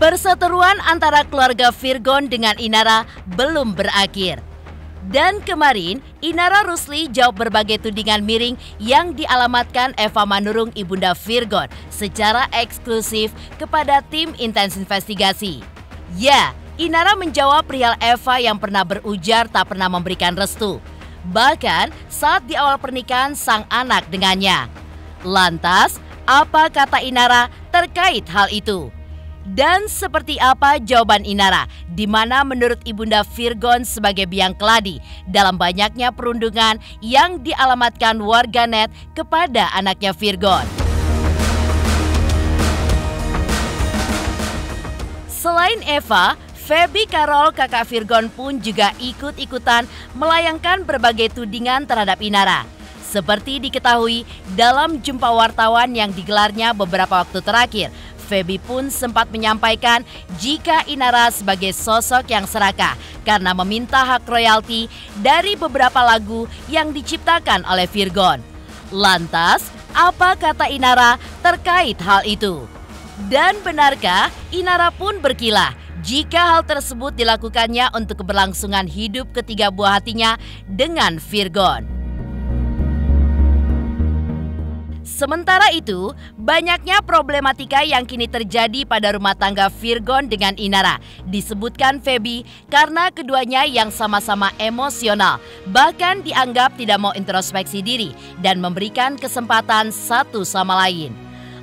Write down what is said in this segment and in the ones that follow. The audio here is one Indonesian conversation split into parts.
Perseteruan antara keluarga Virgon dengan Inara belum berakhir. Dan kemarin, Inara Rusli jawab berbagai tudingan miring yang dialamatkan Eva Manurung ibunda Virgon secara eksklusif kepada tim intens investigasi. Ya, Inara menjawab perihal Eva yang pernah berujar tak pernah memberikan restu. Bahkan saat di awal pernikahan sang anak dengannya. Lantas, apa kata Inara terkait hal itu? Dan seperti apa jawaban Inara, di mana menurut ibunda Virgon sebagai biang keladi dalam banyaknya perundungan yang dialamatkan warganet kepada anaknya Virgon. Selain Eva, Feby Carol kakak Virgon pun juga ikut-ikutan melayangkan berbagai tudingan terhadap Inara. Seperti diketahui dalam jumpa wartawan yang digelarnya beberapa waktu terakhir, Feby pun sempat menyampaikan jika Inara sebagai sosok yang serakah karena meminta hak royalti dari beberapa lagu yang diciptakan oleh Virgon. Lantas, apa kata Inara terkait hal itu? Dan benarkah Inara pun berkilah jika hal tersebut dilakukannya untuk keberlangsungan hidup ketiga buah hatinya dengan Virgon? Sementara itu, banyaknya problematika yang kini terjadi pada rumah tangga Virgon dengan Inara. Disebutkan Feby karena keduanya yang sama-sama emosional, bahkan dianggap tidak mau introspeksi diri dan memberikan kesempatan satu sama lain.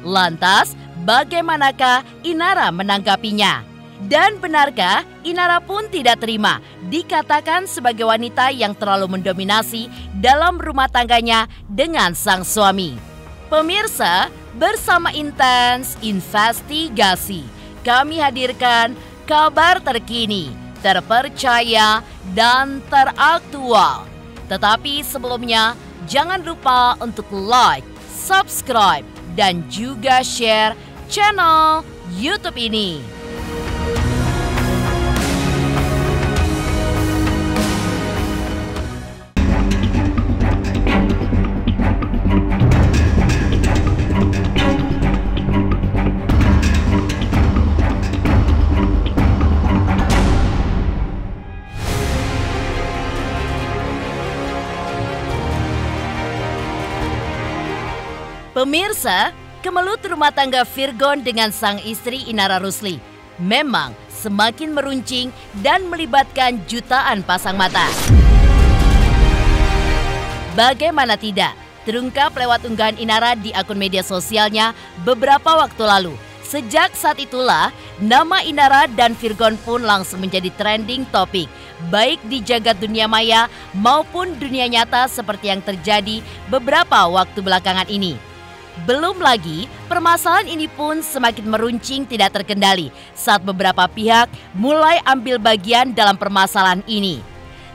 Lantas, bagaimanakah Inara menanggapinya? Dan benarkah Inara pun tidak terima dikatakan sebagai wanita yang terlalu mendominasi dalam rumah tangganya dengan sang suami? Pemirsa, bersama Intens Investigasi, kami hadirkan kabar terkini, terpercaya, dan teraktual. Tetapi sebelumnya, jangan lupa untuk like, subscribe, dan juga share channel YouTube ini. Pemirsa, kemelut rumah tangga Virgon dengan sang istri Inara Rusli memang semakin meruncing dan melibatkan jutaan pasang mata. Bagaimana tidak, terungkap lewat unggahan Inara di akun media sosialnya beberapa waktu lalu. Sejak saat itulah, nama Inara dan Virgon pun langsung menjadi trending topik, baik di jagat dunia maya maupun dunia nyata seperti yang terjadi beberapa waktu belakangan ini. Belum lagi, permasalahan ini pun semakin meruncing tidak terkendali saat beberapa pihak mulai ambil bagian dalam permasalahan ini.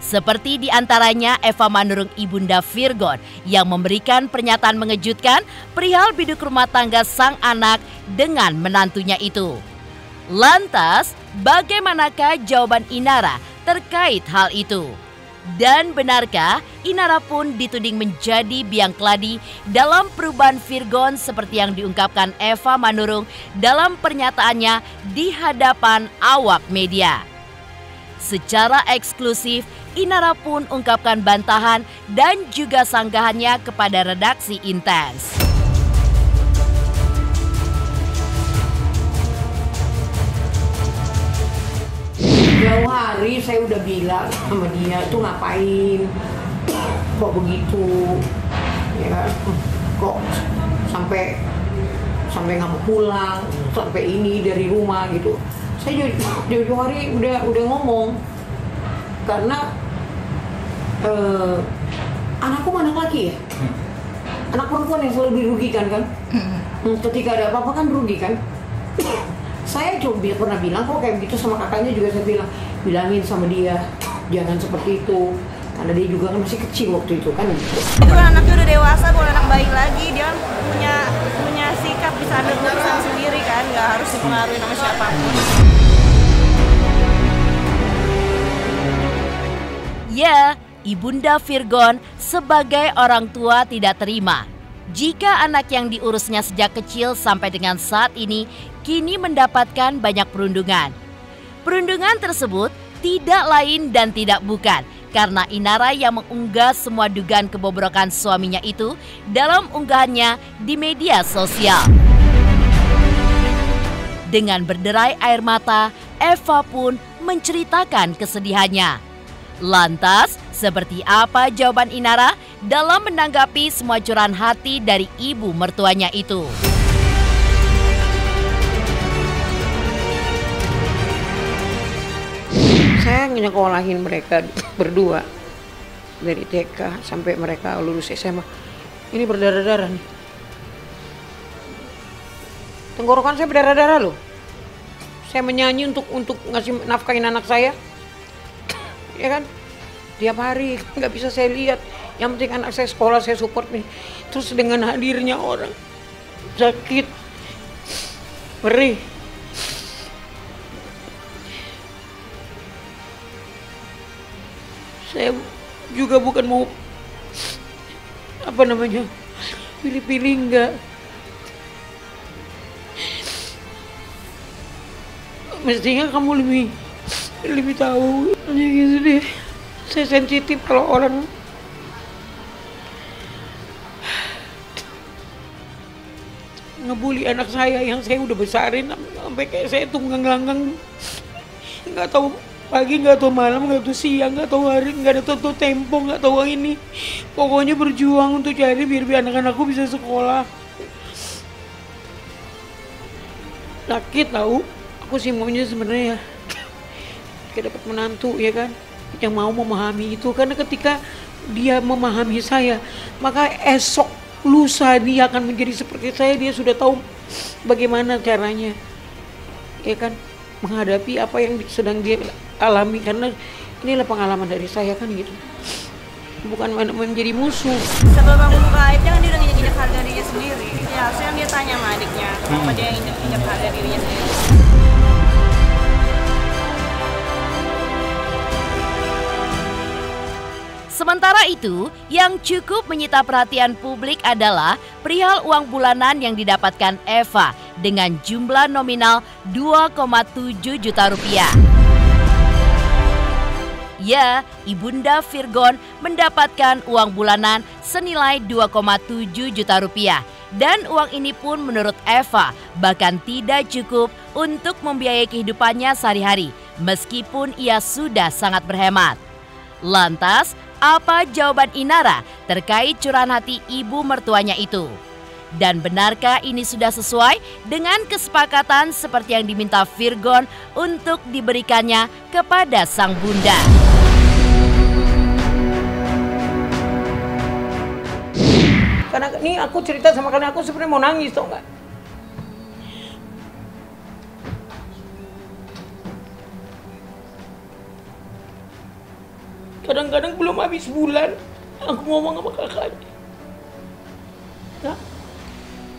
Seperti diantaranya Eva Manurung ibunda Virgon yang memberikan pernyataan mengejutkan perihal biduk rumah tangga sang anak dengan menantunya itu. Lantas, bagaimanakah jawaban Inara terkait hal itu? Dan benarkah Inara pun dituding menjadi biang keladi dalam perubahan Virgon seperti yang diungkapkan Eva Manurung dalam pernyataannya di hadapan awak media? Secara eksklusif, Inara pun ungkapkan bantahan dan juga sanggahannya kepada redaksi Intens. Jauh hari saya udah bilang sama dia tuh ngapain, kok begitu, ya kok sampai nggak mau pulang, sampai ini dari rumah gitu. Saya jauh hari udah ngomong karena anakku anak laki ya, anak perempuan yang selalu dirugikan kan. Ketika ada apa-apa kan rugi kan. Saya coba pernah bilang kok kayak gitu sama kakaknya juga, saya bilangin sama dia jangan seperti itu karena dia juga kan masih kecil waktu itu kan. Bukan anaknya udah dewasa, bukan anak bayi lagi, dia kan punya sikap, bisa ambil keputusan sendiri kan, nggak harus dipengaruhi sama siapapun. Ya, ibunda Virgon sebagai orang tua tidak terima Jika anak yang diurusnya sejak kecil sampai dengan saat ini kini mendapatkan banyak perundungan. Perundungan tersebut tidak lain dan tidak bukan karena Inara yang mengunggah semua dugaan kebobrokan suaminya itu dalam unggahannya di media sosial. Dengan berderai air mata, Eva pun menceritakan kesedihannya. Lantas, seperti apa jawaban Inara dalam menanggapi semua curahan hati dari ibu mertuanya itu? Saya nyekolahin mereka berdua dari TK sampai mereka lulus SMA. Ini berdarah-darah nih. Tenggorokan saya berdarah-darah loh. Saya menyanyi untuk ngasih nafkahin anak saya. Ya kan, tiap hari nggak bisa saya lihat. Yang penting anak saya sekolah, saya support nih. Terus dengan hadirnya orang sakit, perih, saya juga bukan mau pilih-pilih, enggak. Mestinya kamu lebih tahu. Ya gitu deh. Saya sensitif kalau orang ngebully anak saya yang saya udah besarin sampai kayak saya tunggang langgang, nggak tahu pagi, nggak tahu malam, nggak tahu siang, nggak tahu hari, nggak ada tahu tempo, nggak tahu ini. Pokoknya berjuang untuk cari biar anak-anakku bisa sekolah. Sakit tahu. Aku sih maunya sebenarnya kayak dapat menantu ya kan, yang mau memahami itu, karena ketika dia memahami saya, maka esok lusa dia akan menjadi seperti saya. Dia sudah tahu bagaimana caranya ya kan menghadapi apa yang sedang dia alami, karena inilah pengalaman dari saya kan gitu, bukan menjadi musuh. Sebelum aku buka aibnya kan dia udah nginjek harga dirinya sendiri. Ya harusnya dia tanya sama adiknya kenapa dia nginjek harga dirinya sendiri. Sementara itu, yang cukup menyita perhatian publik adalah perihal uang bulanan yang didapatkan Eva dengan jumlah nominal 2,7 juta rupiah. Ya, Ibunda Virgon mendapatkan uang bulanan senilai 2,7 juta rupiah. Dan uang ini pun menurut Eva bahkan tidak cukup untuk membiayai kehidupannya sehari-hari, meskipun ia sudah sangat berhemat. Lantas, apa jawaban Inara terkait curahan hati ibu mertuanya itu? Dan benarkah ini sudah sesuai dengan kesepakatan seperti yang diminta Virgon untuk diberikannya kepada sang bunda? Karena ini aku cerita sama kalian, aku sebenarnya mau nangis, tau nggak? Kadang-kadang belum habis bulan, aku ngomong sama kakaknya. Nah,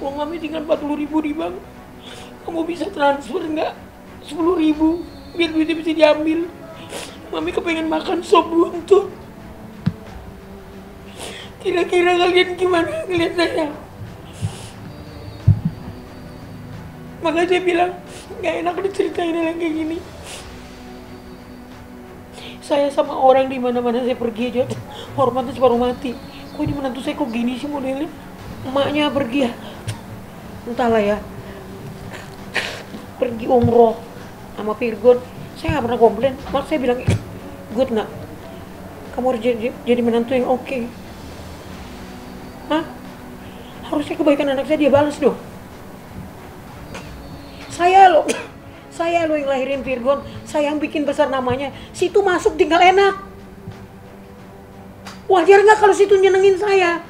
uang mami tinggal 40.000 di bank. Kamu bisa transfer nggak? 10.000, biar duitnya bisa diambil. Mami kepengen makan sop buntut. Kira-kira kalian gimana ngeliat saya? Makanya saya bilang, nggak enak diceritain yang kayak gini. Saya sama orang di mana-mana saya pergi aja, hormatnya separuh mati. Kok ini menantu saya kok gini sih modelnya? Emaknya pergi ya, entahlah ya. Pergi umroh sama Virgon, saya nggak pernah komplain. Mak saya bilang, good nak, kamu harus jadi menantu yang oke. Hah? Harusnya kebaikan anak saya dia balas dong. Saya loh yang lahirin Virgon, saya yang bikin besar namanya. Situ masuk tinggal enak. Wajar nggak kalau situ nyenengin saya?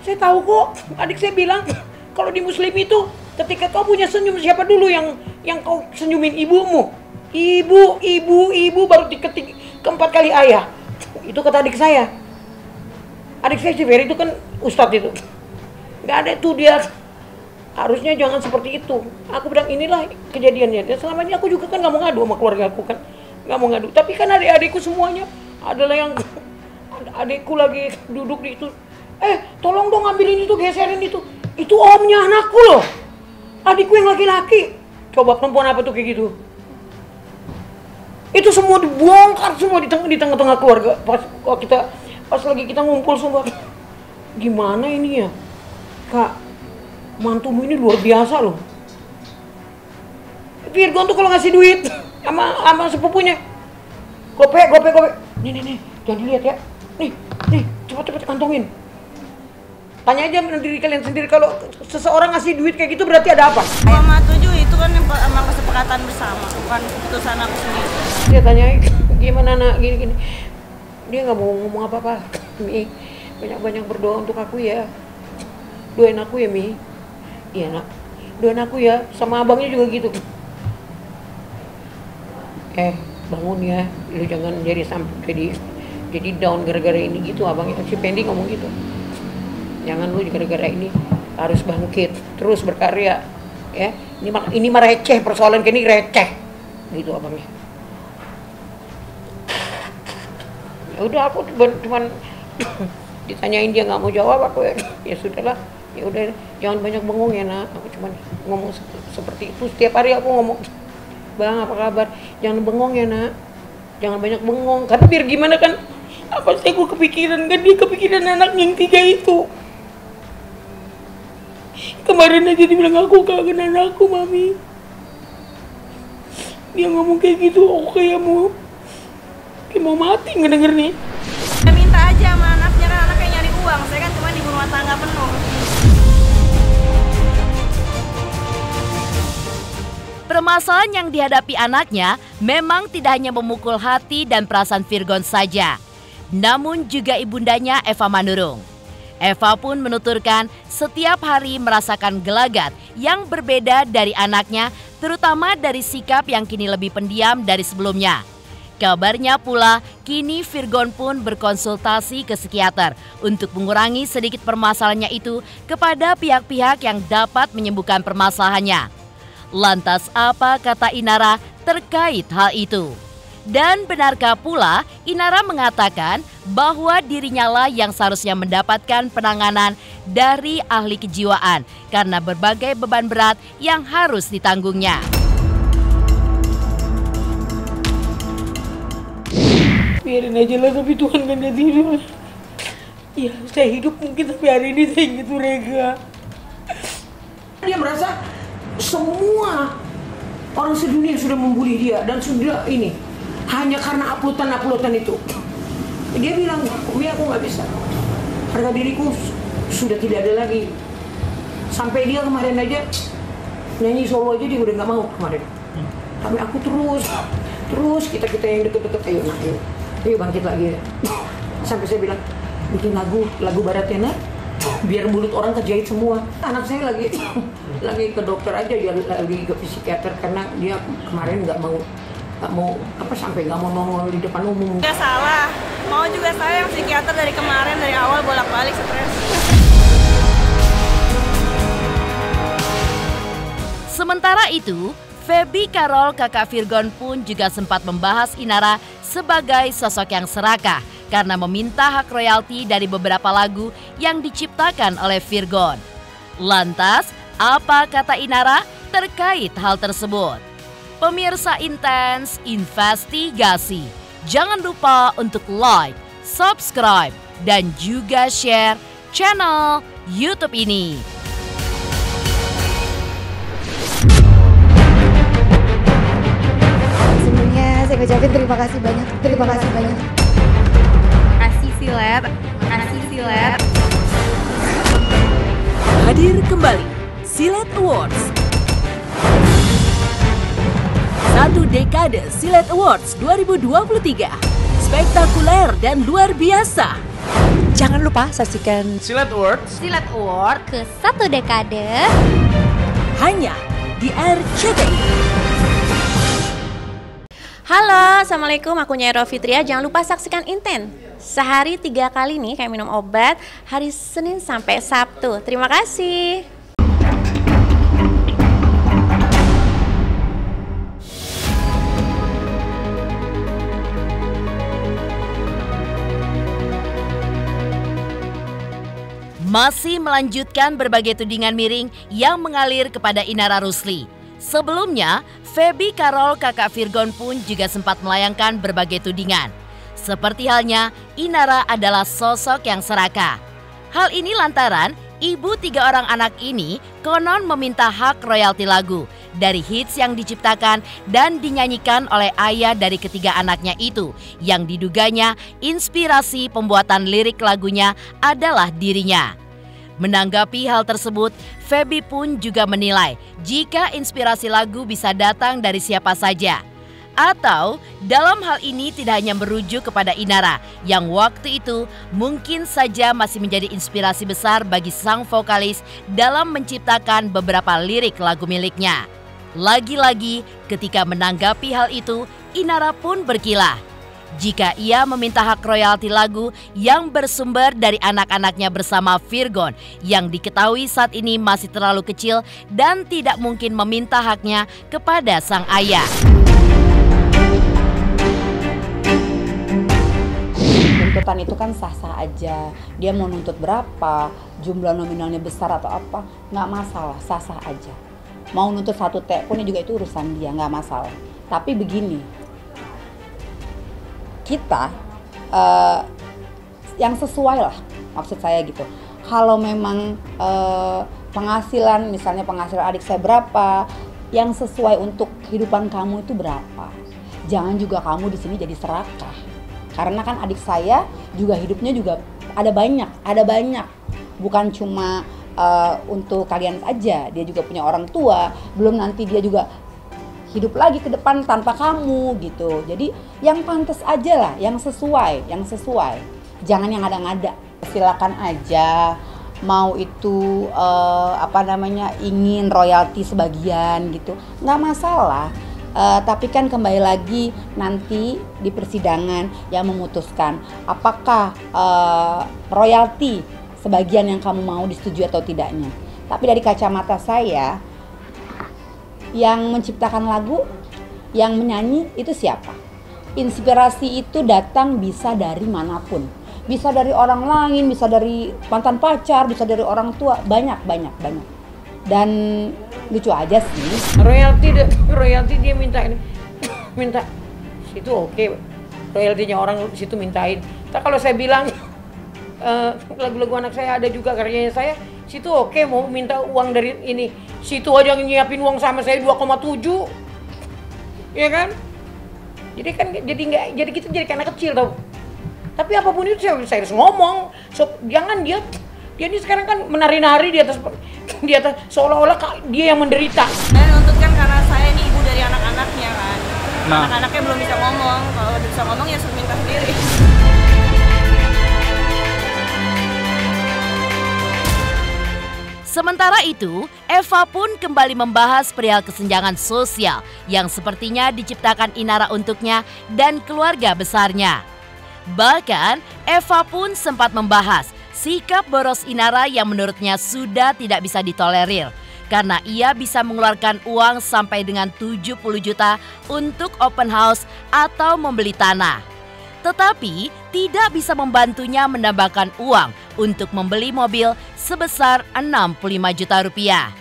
Saya tahu kok, adik saya bilang kalau di Muslim itu ketika kau punya senyum, siapa dulu yang kau senyumin? Ibumu. Ibu baru diketik keempat kali ayah. Itu kata adik saya. Adik saya si Ferry itu kan ustadz itu. Nggak ada tuh dia. Harusnya jangan seperti itu. Aku bilang inilah kejadiannya. Dan selama ini aku juga kan nggak mau ngadu sama keluarga aku kan. Nggak mau ngadu. Tapi kan adik-adikku semuanya adalah yang adikku lagi duduk di itu. tolong dong ambilin itu, geserin itu. Itu omnya anakku loh. Adikku yang laki-laki. Coba perempuan apa tuh kayak gitu? Itu semua dibongkar semua di tengah-tengah keluarga. Pas lagi kita ngumpul semua. Gimana ini ya? Kak, mantumu ini luar biasa loh. Virgon tuh kalau ngasih duit sama sepupunya. Gope. Nih, jangan dilihat ya. Nih, cepet kantongin. Tanya aja diri kalian sendiri, kalau seseorang ngasih duit kayak gitu berarti ada apa? Mama tujuh itu kan emang kesepakatan bersama, bukan keputusan aku sendiri. Dia tanyain, gimana nak, gini. Dia nggak mau ngomong apa-apa. Mi, banyak-banyak berdoa untuk aku ya. Doain aku ya, Mi. Iya nak, doain aku ya. Sama abangnya juga gitu. Bangun ya, lu jangan jadi down gara-gara ini gitu. Abangnya si Pendi ngomong gitu. Jangan lu gara-gara ini harus bangkit, terus berkarya, ya. Ini mah receh, persoalan kayak ini receh, gitu abangnya. Ya udah, aku cuman ditanyain dia nggak mau jawab, aku ya sudahlah, ya udah jangan banyak bengong ya nak. Aku cuman ngomong seperti itu setiap hari aku ngomong, bang apa kabar? Jangan bengong ya nak, jangan banyak bengong. Karena biar gimana kan, apa sih aku kepikiran kan, dia kepikiran anak yang 3 itu. Kemarin aja dia bilang aku kangen anakku, Mami. Dia ngomong kayak gitu, aku kayak mau mati ngedengernya. Saya minta aja sama anaknya, kan anaknya nyari uang, saya kan cuma di rumah tangga penuh. Permasalahan yang dihadapi anaknya memang tidak hanya memukul hati dan perasaan Virgon saja, namun juga ibundanya Eva Manurung. Eva pun menuturkan setiap hari merasakan gelagat yang berbeda dari anaknya, terutama dari sikap yang kini lebih pendiam dari sebelumnya. Kabarnya pula, kini Virgon pun berkonsultasi ke psikiater untuk mengurangi sedikit permasalahannya itu kepada pihak-pihak yang dapat menyembuhkan permasalahannya. Lantas apa kata Inara terkait hal itu? Dan benarkah pula Inara mengatakan bahwa dirinya lah yang seharusnya mendapatkan penanganan dari ahli kejiwaan karena berbagai beban berat yang harus ditanggungnya. Biarin aja lah, tapi Tuhan kan dia tidur. Ya, saya hidup mungkin tapi hari ini saya gitu rega. Dia merasa semua orang sedunia sudah membuli dia dan sudah ini hanya karena uploadan itu. Dia bilang, Umi aku nggak bisa. Harga diriku sudah tidak ada lagi. Sampai dia kemarin aja nyanyi solo aja dia udah nggak mau kemarin. Tapi aku terus kita yang deket-deket ayo bangkit lagi. Sampai saya bilang bikin lagu baratnya nak, biar mulut orang kejahit semua. Anak saya lagi ke dokter aja, dia lagi ke psikiater karena dia kemarin nggak mau sampai nggak mau nongol di depan umum. Nggak salah, mau juga saya yang psikiater dari kemarin, dari awal bolak-balik stres. Sementara itu, Feby Carol kakak Virgon pun juga sempat membahas Inara sebagai sosok yang serakah karena meminta hak royalti dari beberapa lagu yang diciptakan oleh Virgon. Lantas, apa kata Inara terkait hal tersebut? Pemirsa Intens Investigasi, jangan lupa untuk like, subscribe, dan juga share channel YouTube ini. Sebelumnya saya ucapin terima kasih banyak. Makasih Silet. Hadir kembali Silet Awards. 1 dekade Silet Awards 2023. Spektakuler dan luar biasa. Jangan lupa saksikan Silet Awards ke 1 dekade Hanya di RCTI. Halo, Assalamualaikum, aku Nyai Fitria. Jangan lupa saksikan Inten. Sehari 3 kali nih kayak minum obat, hari Senin sampai Sabtu. Terima kasih. masih melanjutkan berbagai tudingan miring yang mengalir kepada Inara Rusli. Sebelumnya, Feby Carol kakak Virgon pun juga sempat melayangkan berbagai tudingan. Seperti halnya, Inara adalah sosok yang serakah. Hal ini lantaran ibu 3 orang anak ini konon meminta hak royalti lagu dari hits yang diciptakan dan dinyanyikan oleh ayah dari ketiga anaknya itu, yang diduganya inspirasi pembuatan lirik lagunya adalah dirinya. Menanggapi hal tersebut, Feby pun juga menilai jika inspirasi lagu bisa datang dari siapa saja. Atau dalam hal ini tidak hanya merujuk kepada Inara yang waktu itu mungkin saja masih menjadi inspirasi besar bagi sang vokalis dalam menciptakan beberapa lirik lagu miliknya. Lagi-lagi ketika menanggapi hal itu, Inara pun berkilah jika ia meminta hak royalti lagu yang bersumber dari anak-anaknya bersama Virgon yang diketahui saat ini masih terlalu kecil dan tidak mungkin meminta haknya kepada sang ayah. Tuntutan itu kan sah-sah aja, dia mau nuntut berapa, jumlah nominalnya besar atau apa, nggak masalah, sah-sah aja. Mau nuntut 1 T pun juga itu urusan dia, nggak masalah. Tapi begini, kita yang sesuai lah, maksud saya gitu. Kalau memang penghasilan, misalnya penghasilan adik saya berapa, yang sesuai untuk kehidupan kamu itu berapa. Jangan juga kamu di sini jadi serakah. Karena kan adik saya juga hidupnya juga ada banyak. Bukan cuma untuk kalian saja, dia juga punya orang tua, belum nanti dia juga hidup lagi ke depan tanpa kamu gitu. Jadi yang pantas aja lah, yang sesuai. Jangan yang ada-ngada. Silakan aja, mau itu ingin royalti sebagian gitu, nggak masalah. Tapi kan kembali lagi nanti di persidangan yang memutuskan apakah royalti sebagian yang kamu mau disetujui atau tidaknya. Tapi dari kacamata saya, yang menciptakan lagu, yang menyanyi itu siapa? Inspirasi itu datang bisa dari manapun. Bisa dari orang lain, bisa dari mantan pacar, bisa dari orang tua, banyak. Dan lucu aja sih. Royalti dia minta situ oke. Royaltinya orang situ mintain. Tapi kalau saya bilang lagu-lagu anak saya ada juga karyanya saya, situ oke, mau minta uang dari ini, situ aja nyiapin uang sama saya 2,7, ya kan? Jadi kita jadi anak kecil tau. Tapi apapun itu saya harus ngomong. Jangan dia ini sekarang kan menari-nari di atas seolah-olah dia yang menderita. Saya nuntut kan karena saya ini ibu dari anak-anaknya kan. Anak-anaknya belum bisa ngomong. Kalau udah bisa ngomong ya suruh minta sendiri. Sementara itu, Eva pun kembali membahas perihal kesenjangan sosial yang sepertinya diciptakan Inara untuknya dan keluarga besarnya. Bahkan, Eva pun sempat membahas sikap boros Inara yang menurutnya sudah tidak bisa ditolerir karena ia bisa mengeluarkan uang sampai dengan 70 juta untuk open house atau membeli tanah. Tetapi tidak bisa membantunya menambahkan uang untuk membeli mobil sebesar 65 juta rupiah.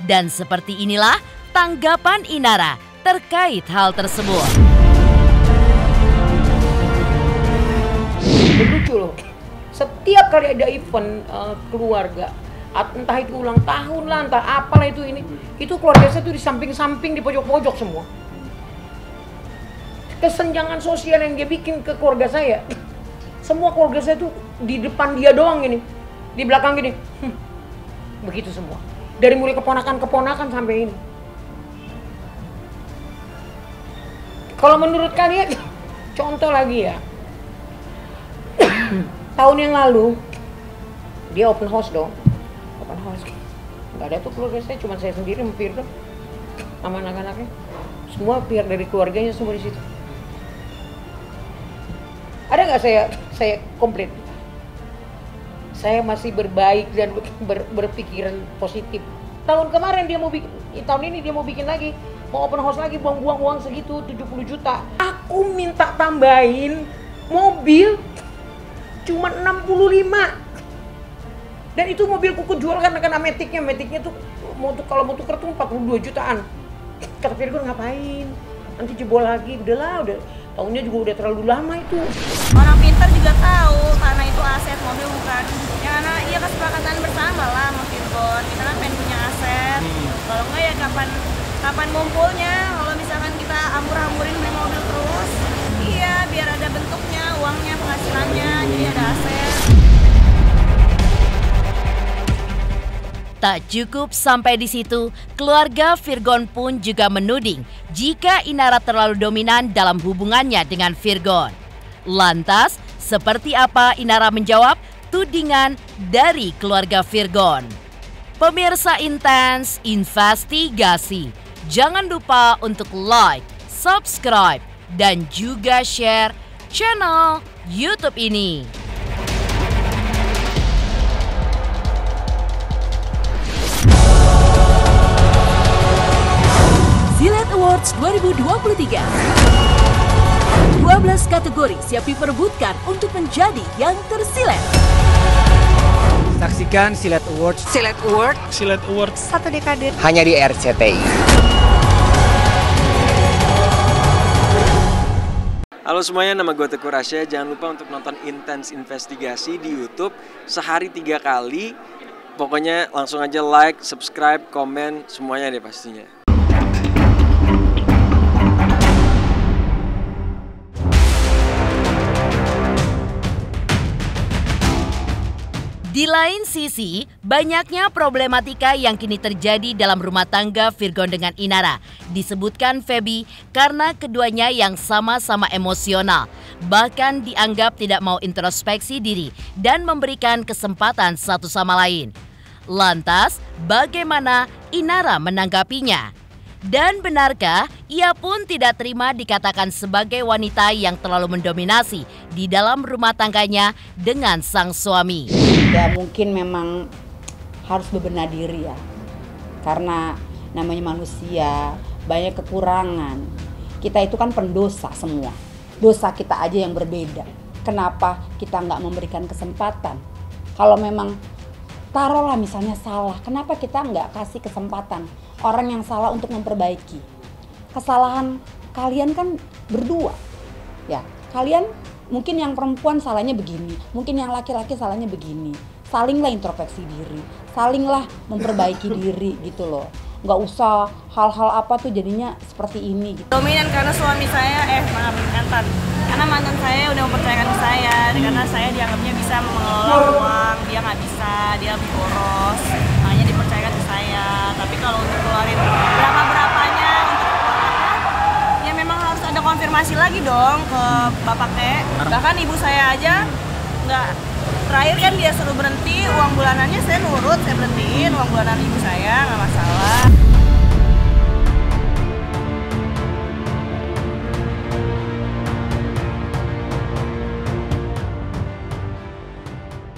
Dan seperti inilah tanggapan Inara terkait hal tersebut. Lucu loh, setiap kali ada event keluarga, entah itu ulang tahun lah, entah apalah itu keluarga saya tuh di samping-samping, di pojok-pojok semua. Kesenjangan sosial yang dia bikin ke keluarga saya, semua keluarga saya tuh di depan dia doang gini, di belakang gini, begitu semua. Dari mulai keponakan sampai ini. Kalau menurut kalian, contoh lagi ya, tahun yang lalu dia open house dong, nggak ada tuh keluarga saya, cuma saya sendiri mampir dong, sama anak-anaknya, semua pihak dari keluarganya semua di situ. Ada nggak saya komplit? Saya masih berbaik dan berpikiran positif. Tahun kemarin tahun ini dia mau bikin lagi, mau open house lagi, buang-buang uang segitu 70 juta. Aku minta tambahin mobil cuma 65. Dan itu mobil kuku jual kan metiknya tuh kalau mau tuker tuh 42 jutaan. Kata Virgon ngapain? Nanti jebol lagi, udah tahunnya juga udah terlalu lama itu. Orang pintar juga tahu karena itu aset mobil bukan. Ya karena iya kesepakatan bersama lah sama Virgon. Kita kan pengen punya aset. Kalau enggak ya kapan ngumpulnya? Kalau misalkan kita hambur-hamburin beli mobil terus, iya biar ada bentuknya, uangnya, penghasilannya, jadi ada aset. Tak cukup sampai di situ, keluarga Virgon pun juga menuding jika Inara terlalu dominan dalam hubungannya dengan Virgon. Lantas, seperti apa Inara menjawab tudingan dari keluarga Virgon? Pemirsa Intens Investigasi, jangan lupa untuk like, subscribe, dan juga share channel YouTube ini. Silet Awards 2023. 12 kategori siap diperebutkan untuk menjadi yang tersilet. Saksikan Silet Awards. Silet Award. Silet Awards. 1 dekade. Hanya di RCTI. Halo semuanya, nama gue Teguh Rasya. Jangan lupa untuk nonton Intens Investigasi di YouTube sehari 3 kali. Pokoknya langsung aja like, subscribe, komen, semuanya deh pastinya. Di lain sisi, banyaknya problematika yang kini terjadi dalam rumah tangga Virgon dengan Inara. Disebutkan Feby karena keduanya yang sama-sama emosional, bahkan dianggap tidak mau introspeksi diri dan memberikan kesempatan satu sama lain. Lantas, bagaimana Inara menanggapinya? Dan benarkah ia pun tidak terima dikatakan sebagai wanita yang terlalu mendominasi di dalam rumah tangganya dengan sang suami? Ya mungkin memang harus bebenah diri ya. Karena namanya manusia, banyak kekurangan. Kita itu kan pendosa semua. Dosa kita aja yang berbeda. Kenapa kita nggak memberikan kesempatan? Kalau memang taruhlah misalnya salah, kenapa kita nggak kasih kesempatan orang yang salah untuk memperbaiki? Kesalahan kalian kan berdua, ya. Kalian mungkin yang perempuan salahnya begini, mungkin yang laki-laki salahnya begini. Salinglah introspeksi diri, salinglah memperbaiki diri gitu loh. Nggak usah hal-hal apa tuh jadinya seperti ini. Gitu. Dominan karena suami saya, mantan. Karena mantan saya udah mempercayakan ke saya, karena saya dianggapnya bisa mengelola uang, dia nggak bisa, dia lebih boros, makanya dipercayakan ke saya. Tapi kalau untuk keluarin berapa-berapanya untuk keluaran, ya memang harus ada konfirmasi lagi dong ke bapak teh. Bahkan ibu saya aja nggak, terakhir kan dia suruh berhenti, uang bulanannya saya nurut, saya berhentiin uang bulanan ibu saya, nggak masalah.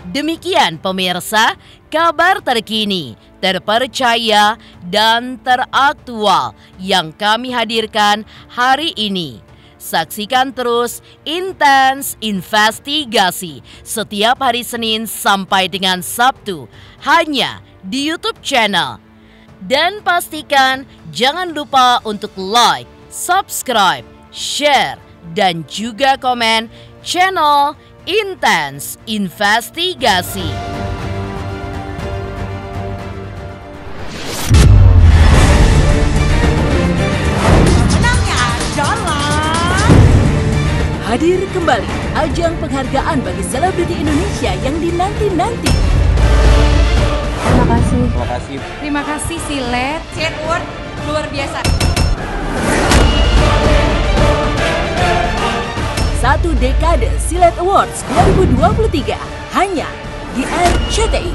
Demikian pemirsa, kabar terkini, terpercaya, dan teraktual yang kami hadirkan hari ini. Saksikan terus Intens Investigasi setiap hari Senin sampai dengan Sabtu hanya di YouTube channel. Dan pastikan jangan lupa untuk like, subscribe, share, dan juga komen channel Intens Investigasi. Menangnya adalah hadir kembali ajang penghargaan bagi selebriti Indonesia yang dinanti-nanti. Terima kasih. Terima kasih. Terima kasih Silet. Silet Award luar biasa. 1 dekade Silet Awards 2023 hanya di RCTI.